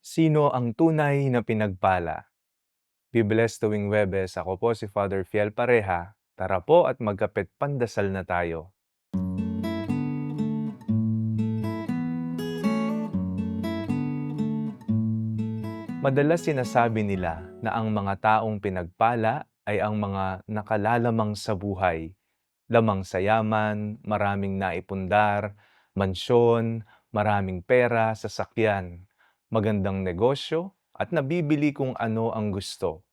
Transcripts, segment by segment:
Sino ang tunay na pinagpala? Be-bless tuwing Webes, ako po si Father Fiel Pareha. Tara po at magkapit pandasal na tayo. Madalas sinasabi nila na ang mga taong pinagpala ay ang mga nakalalamang sa buhay. Lamang sa yaman, maraming naipundar, mansyon, maraming pera, sasakyan, magandang negosyo, at nabibili kung ano ang gusto.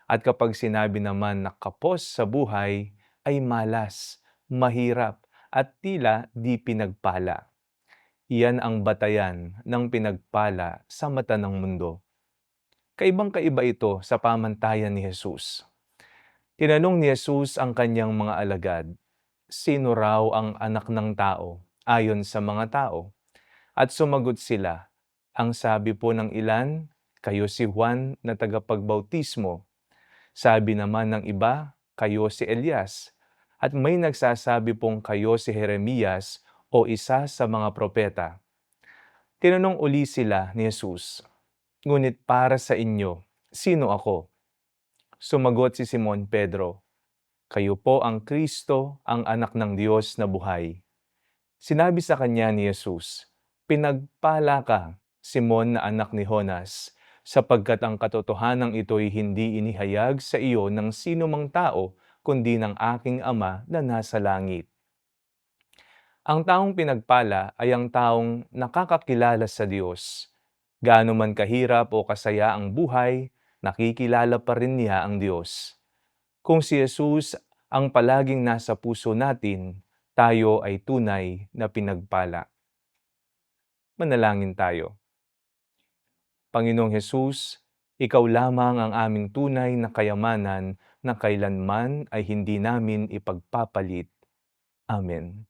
At kapag sinabi naman na kapos sa buhay, ay malas, mahirap, at tila di pinagpala. Iyan ang batayan ng pinagpala sa mata ng mundo. Kaibang-kaiba ito sa pamantayan ni Jesus. Tinanong ni Jesus ang kanyang mga alagad, sino raw ang anak ng tao ayon sa mga tao? At sumagot sila, ang sabi po ng ilan, kayo si Juan na tagapagbautismo. Sabi naman ng iba, kayo si Elias. At may nagsasabi pong kayo si Jeremias o isa sa mga propeta. Tinanong uli sila ni Jesus, ngunit para sa inyo, sino ako? Sumagot si Simon Pedro, kayo po ang Kristo, ang anak ng Diyos na buhay. Sinabi sa kanya ni Jesus, pinagpala ka, Simon na anak ni Jonas, sapagkat ang katotohanan ito'y hindi inihayag sa iyo ng sino mang tao, kundi ng aking Ama na nasa langit. Ang taong pinagpala ay ang taong nakakakilala sa Diyos. Gaano man kahirap o kasaya ang buhay, nakikilala pa rin niya ang Diyos. Kung si Jesus ang palaging nasa puso natin, tayo ay tunay na pinagpala. Manalangin tayo. Panginoong Hesus, Ikaw lamang ang aming tunay na kayamanan na kailanman ay hindi namin ipagpapalit. Amen.